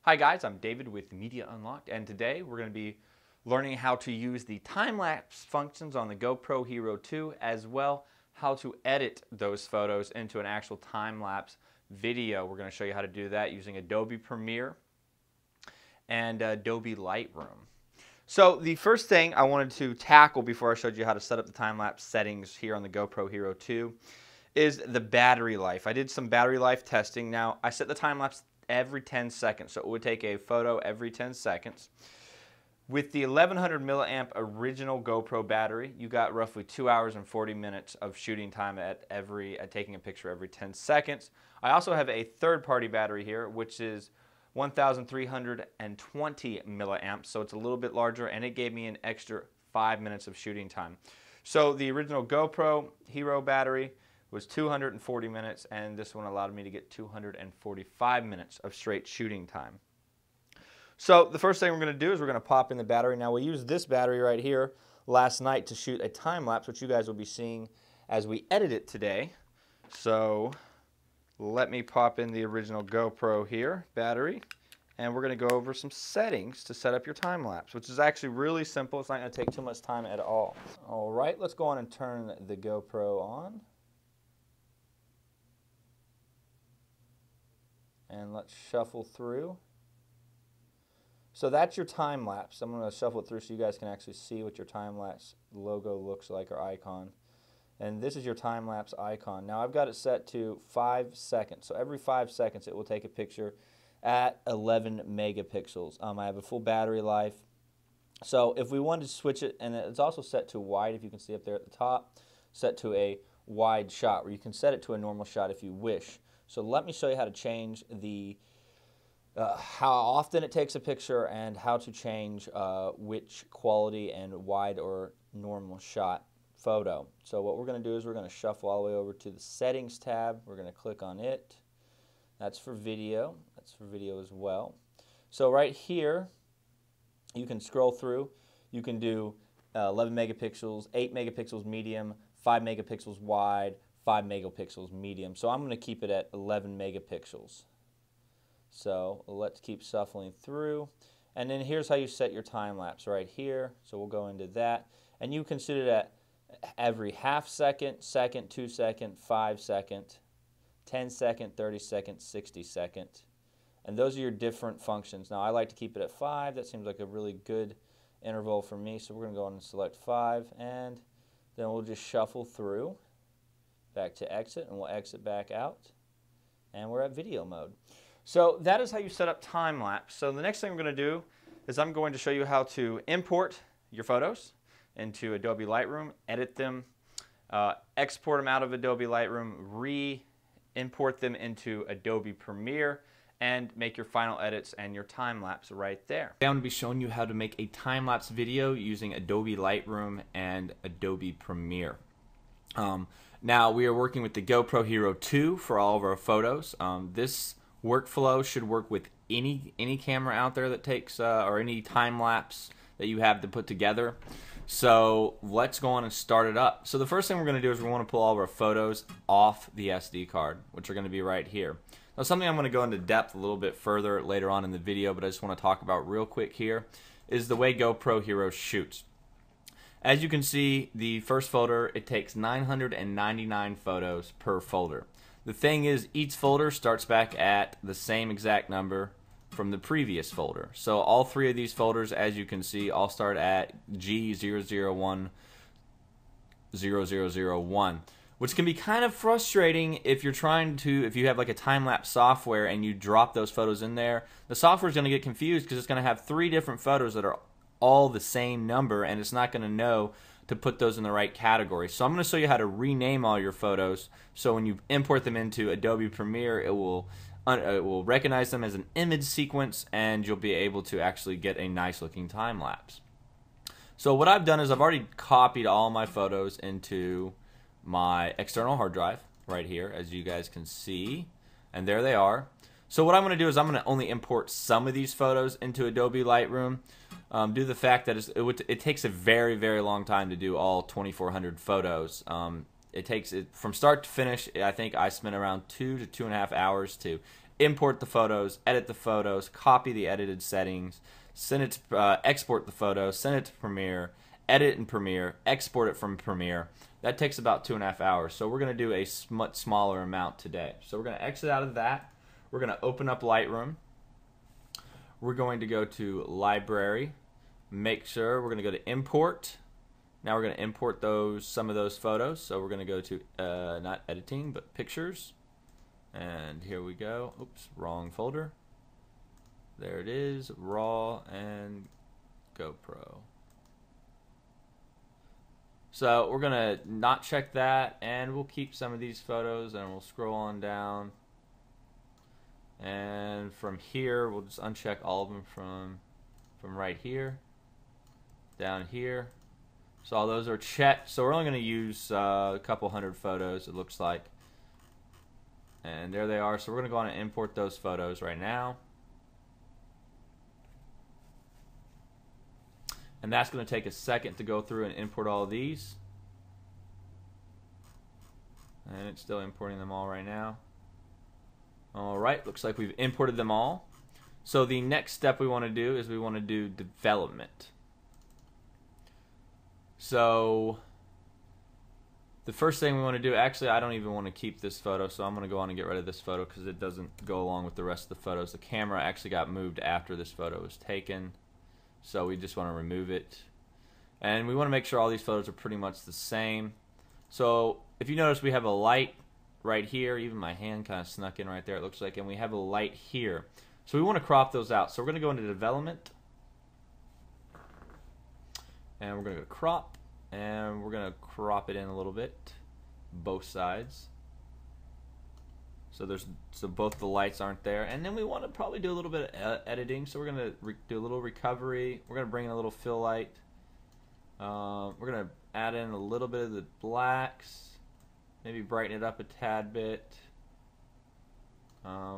Hi guys, I'm David with Media Unlocked, and today we're going to be learning how to use the time-lapse functions on the GoPro Hero 2, as well how to edit those photos into an actual time-lapse video. We're going to show you how to do that using Adobe Premiere and Adobe Lightroom. So the first thing I wanted to tackle before I showed you how to set up the time-lapse settings here on the GoPro Hero 2 is the battery life. I did some battery life testing. Now, I set the time-lapse every 10 seconds, so it would take a photo every 10 seconds. With the 1100 milliamp original GoPro battery, you got roughly 2 hours and 40 minutes of shooting time at taking a picture every 10 seconds. I also have a third-party battery here, which is 1320 milliamps, so it's a little bit larger, and it gave me an extra 5 minutes of shooting time. So the original GoPro Hero battery was 240 minutes, and this one allowed me to get 245 minutes of straight shooting time. So the first thing we're going to do is we're going to pop in the battery. Now we used this battery right here last night to shoot a time lapse, which you guys will be seeing as we edit it today. So let me pop in the original GoPro here battery, and we're going to go over some settings to set up your time lapse, which is actually really simple. It's not going to take too much time at all. All right, let's go on and turn the GoPro on. And let's shuffle through. So that's your time lapse. I'm going to shuffle it through so you guys can actually see what your time lapse logo looks like, or icon. And this is your time lapse icon. Now I've got it set to 5 seconds. So every 5 seconds it will take a picture at 11 megapixels. I have a full battery life. So if we wanted to switch it, and it's also set to wide, if you can see up there at the top, set to a wide shot, where you can set it to a normal shot if you wish. So let me show you how to change the how often it takes a picture and how to change which quality and wide or normal shot photo. So what we're going to do is we're going to shuffle all the way over to the settings tab. We're going to click on it. That's for video. That's for video as well. So right here you can scroll through. You can do 11 megapixels, 8 megapixels medium, 5 megapixels wide, 5 megapixels medium. So I'm going to keep it at 11 megapixels. So let's keep shuffling through. And then here's how you set your time lapse right here. So we'll go into that. And you can set it at every half second, second, 2 second, 5 second, 10 second, 30 second, 60 second. And those are your different functions. Now I like to keep it at 5. That seems like a really good interval for me. So we're going to go on and select 5. And then we'll just shuffle through. Back to exit, and we'll exit back out, and we're at video mode. So that is how you set up time lapse. So the next thing we're going to do is I'm going to show you how to import your photos into Adobe Lightroom, edit them, export them out of Adobe Lightroom, re-import them into Adobe Premiere, and make your final edits and your time lapse right there. I'm going to be showing you how to make a time lapse video using Adobe Lightroom and Adobe Premiere. Now we are working with the GoPro Hero 2 for all of our photos. This workflow should work with any camera out there that takes or any time lapse that you have to put together. So let's go on and start it up. So the first thing we're going to do is we want to pull all of our photos off the SD card, which are going to be right here. Now something I'm going to go into depth a little bit further later on in the video, but I just want to talk about real quick here, is the way GoPro Hero shoots. As you can see, the first folder, it takes 999 photos per folder. The thing is, each folder starts back at the same exact number from the previous folder. So all 3 of these folders, as you can see, all start at G0010001, which can be kind of frustrating if you're if you have like a time-lapse software and you drop those photos in there. The software is going to get confused because it's going to have 3 different photos that are all the same number, and it's not going to know to put those in the right category. So I'm going to show you how to rename all your photos, so when you import them into Adobe Premiere, it will recognize them as an image sequence, and you'll be able to actually get a nice looking time lapse. So what I've done is I've already copied all my photos into my external hard drive right here, as you guys can see, and there they are. So what I'm going to do is I'm going to only import some of these photos into Adobe Lightroom. Due to the fact that it takes a very, very long time to do all 2,400 photos. It takes it from start to finish. I think I spent around 2 to 2.5 hours to import the photos, edit the photos, copy the edited settings, send it to, export the photos, send it to Premiere, edit in Premiere, export it from Premiere. That takes about 2.5 hours. So we're going to do a much smaller amount today. So we're going to exit out of that. We're going to open up Lightroom. We're going to go to Library. Make sure we're going to go to Import. Now we're going to import some of those photos. So we're going to go to not editing, but pictures. And here we go. Oops, wrong folder. There it is, RAW and GoPro. So we're gonna not check that, and we'll keep some of these photos, and we'll scroll on down. And from here, we'll just uncheck all of them from right here down here. So all those are checked. So we're only gonna use a couple hundred photos, it looks like. And there they are. So we're gonna go on and import those photos right now. And that's going to take a second to go through and import all of these. And it's still importing them all right now. Alright, looks like we've imported them all. So the next step we want to do is we want to do development. So the first thing we want to do, actually I don't even want to keep this photo, so I'm going to go on and get rid of this photo because it doesn't go along with the rest of the photos. The camera actually got moved after this photo was taken. So we just want to remove it. And we want to make sure all these photos are pretty much the same. So if you notice, we have a light right here. Even my hand kind of snuck in right there, it looks like. And we have a light here. So we want to crop those out. So we're going to go into development. And we're going to go to crop. And we're going to crop it in a little bit. Both sides. So both the lights aren't there. And then we want to probably do a little bit of editing. So we're going to do a little recovery. We're going to bring in a little fill light. We're going to add in a little bit of the blacks. Maybe brighten it up a tad bit.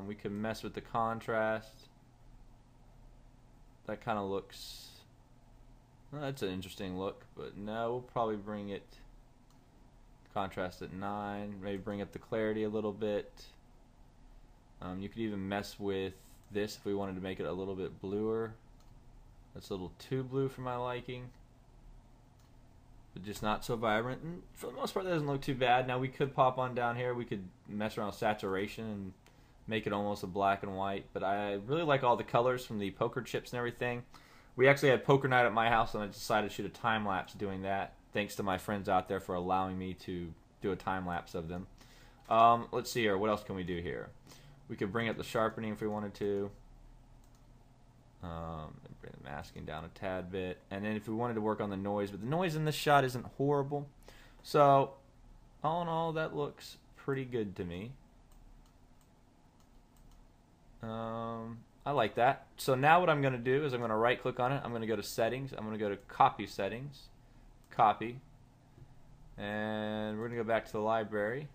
We can mess with the contrast. That kind of looks... Well, that's an interesting look. But no, we'll probably bring it... Contrast at 9. Maybe bring up the clarity a little bit. You could even mess with this if we wanted to make it a little bit bluer. That's a little too blue for my liking, but just not so vibrant. And for the most part, that doesn't look too bad. Now we could pop on down here. We could mess around with saturation and make it almost a black and white. But I really like all the colors from the poker chips and everything. We actually had poker night at my house, and I decided to shoot a time lapse doing that. Thanks to my friends out there for allowing me to do a time lapse of them. Let's see here. What else can we do here? We could bring up the sharpening if we wanted to. Bring the masking down a tad bit. And then if we wanted to work on the noise, but the noise in this shot isn't horrible. So, all in all, that looks pretty good to me. I like that. So now what I'm going to do is I'm going to right click on it. I'm going to go to settings. I'm going to go to copy settings. Copy. And we're going to go back to the library.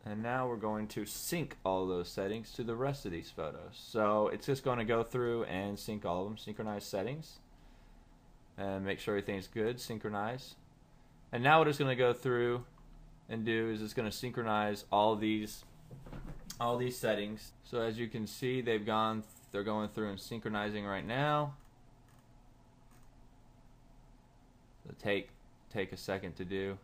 And now we're going to sync all of those settings to the rest of these photos. So it's just going to go through and sync all of them. Synchronize settings. And make sure everything's good. Synchronize. And now what it's going to go through and do is it's going to synchronize all these settings. So as you can see, they're going through and synchronizing right now. It'll take a second to do.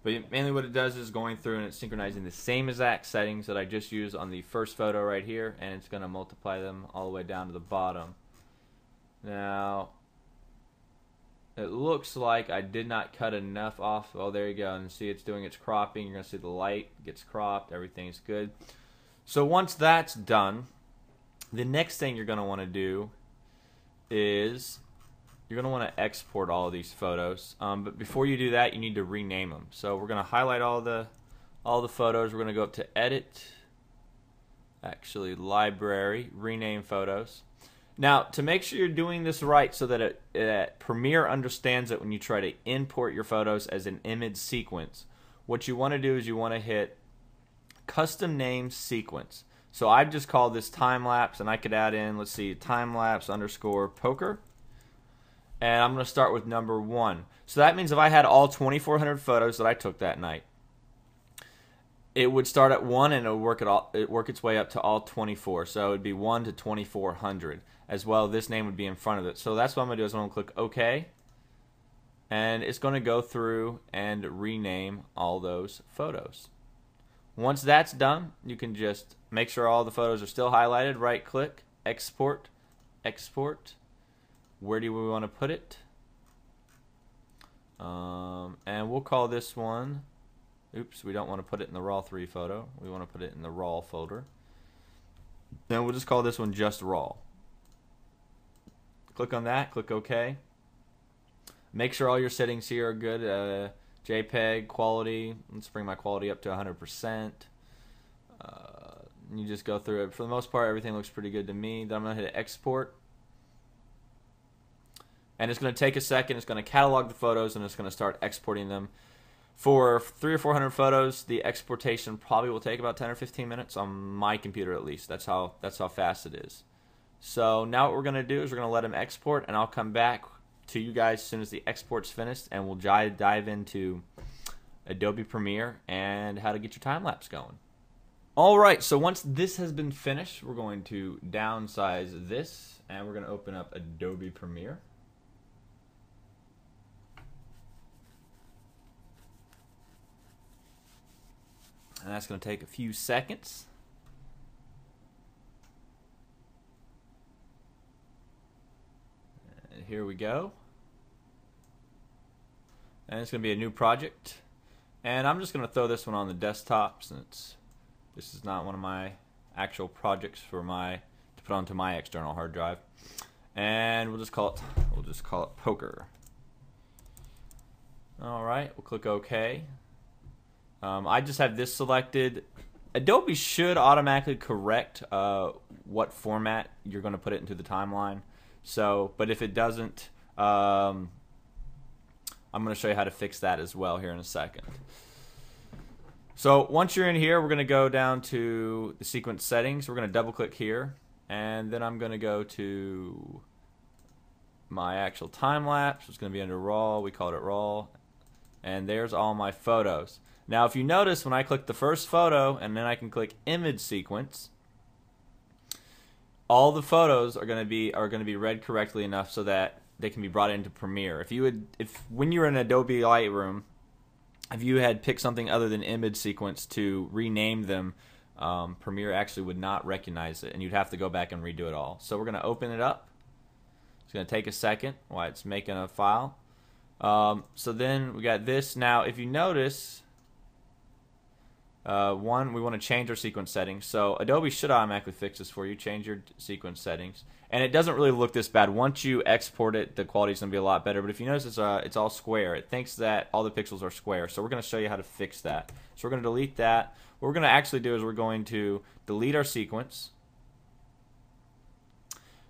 But mainly what it does is going through and it's synchronizing the same exact settings that I just used on the first photo right here, and it's going to multiply them all the way down to the bottom. Now, it looks like I did not cut enough off. Oh, there you go. And see it's doing its cropping. You're going to see the light gets cropped. Everything's good. So once that's done, the next thing you're going to want to do is you're going to want to export all of these photos. But before you do that, you need to rename them. So we're going to highlight all the photos. We're going to go up to Edit, actually Library, Rename Photos. Now, to make sure you're doing this right so that Premiere understands it when you try to import your photos as an image sequence, what you want to do is you want to hit Custom Name Sequence. So I've just called this time-lapse, and I could add in, let's see, time-lapse _ poker. And I'm going to start with number 1. So that means if I had all 2,400 photos that I took that night, it would start at 1 and it would work its way up to all 24. So it would be 1 to 2400 as well. This name would be in front of it. So that's what I'm going to do is I'm going to click OK. And it's going to go through and rename all those photos. Once that's done, you can just make sure all the photos are still highlighted. Right click, export, export. Where do we want to put it? And we'll call this one, oops, we don't want to put it in the raw 3 photo. We want to put it in the raw folder. Then we'll just call this one just raw. Click on that, click OK. Make sure all your settings here are good. JPEG, quality, let's bring my quality up to 100%. You just go through it. For the most part, everything looks pretty good to me. Then I'm going to hit export. And it's going to take a second. It's going to catalog the photos and it's going to start exporting them. For 300 or 400 photos, the exportation probably will take about 10 or 15 minutes on my computer at least. That's how fast it is. So now what we're going to do is we're going to let them export, and I'll come back to you guys as soon as the export's finished, and we'll dive into Adobe Premiere and how to get your time-lapse going. Alright, so once this has been finished, we're going to downsize this, and we're going to open up Adobe Premiere. And that's going to take a few seconds. And here we go. And it's going to be a new project. And I'm just going to throw this one on the desktop since this is not one of my actual projects to put onto my external hard drive. And we'll just call it poker. All right, we'll click OK. I just have this selected. Adobe should automatically correct what format you're going to put it into the timeline. So, but if it doesn't, I'm going to show you how to fix that as well here in a second. So once you're in here, we're going to go down to the sequence settings. We're going to double click here, and then I'm going to go to my actual time lapse. It's going to be under raw. We called it raw, and there's all my photos. Now, if you notice, when I click the first photo and then I can click image sequence, all the photos are going to be read correctly enough so that they can be brought into Premiere. If when you're in Adobe Lightroom, if you had picked something other than image sequence to rename them, Premiere actually would not recognize it, and you'd have to go back and redo it all. So we're going to open it up. It's going to take a second while it's making a file. So then we got this. Now, if you notice, we want to change our sequence settings. So Adobe should automatically fix this for you. Change your sequence settings. And it doesn't really look this bad. Once you export it, the quality is going to be a lot better. But if you notice, it's all square. It thinks that all the pixels are square. So we're going to show you how to fix that. So we're going to delete that. What we're going to actually do is we're going to delete our sequence.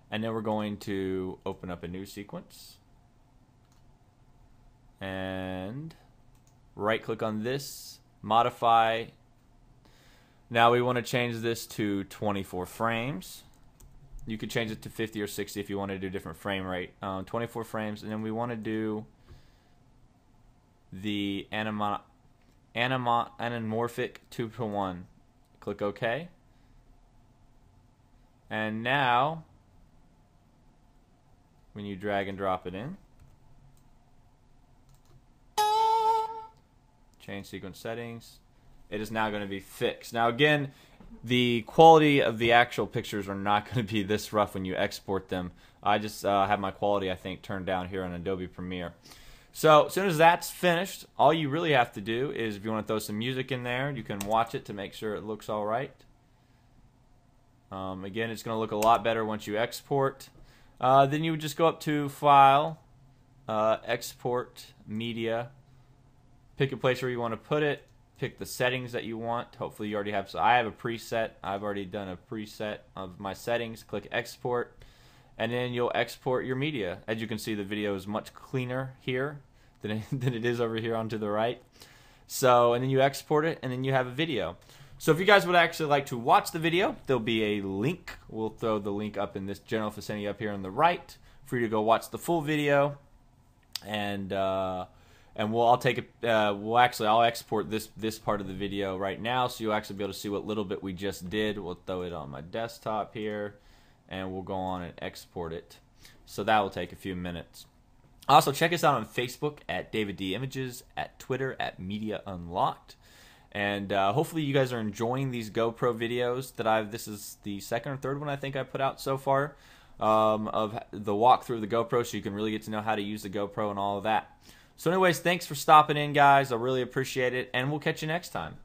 And then we're going to open up a new sequence. And right click on this, modify. Now we want to change this to 24 frames. You could change it to 50 or 60 if you want to do a different frame rate. 24 frames, and then we want to do the anamorphic 2:1. Click OK. And now, when you drag and drop it in, change sequence settings, it is now going to be fixed. Now again, the quality of the actual pictures are not going to be this rough when you export them. I just have my quality, I think, turned down here on Adobe Premiere. So as soon as that's finished, all you really have to do is, if you want to throw some music in there, you can watch it to make sure it looks all right. Again, it's going to look a lot better once you export. Then you would just go up to File, Export, Media, pick a place where you want to put it, pick the settings that you want. Hopefully you already have, so I have a preset. I've already done a preset of my settings. Click Export, and then you'll export your media. As you can see, the video is much cleaner here than it is over here onto the right. So, and then you export it, and then you have a video. So if you guys would actually like to watch the video, there'll be a link. We'll throw the link up in this general vicinity up here on the right for you to go watch the full video. And and I'll export this part of the video right now, so you'll actually be able to see what little bit we just did. We'll throw it on my desktop here, and we'll go on and export it. So that will take a few minutes. Also, check us out on Facebook at DavidDimages, at Twitter at Media Unlocked. And hopefully you guys are enjoying these GoPro videos that this is the second or third one I think I put out so far, of the walkthrough of the GoPro, so you can really get to know how to use the GoPro and all of that. So anyways, thanks for stopping in, guys. I really appreciate it, and we'll catch you next time.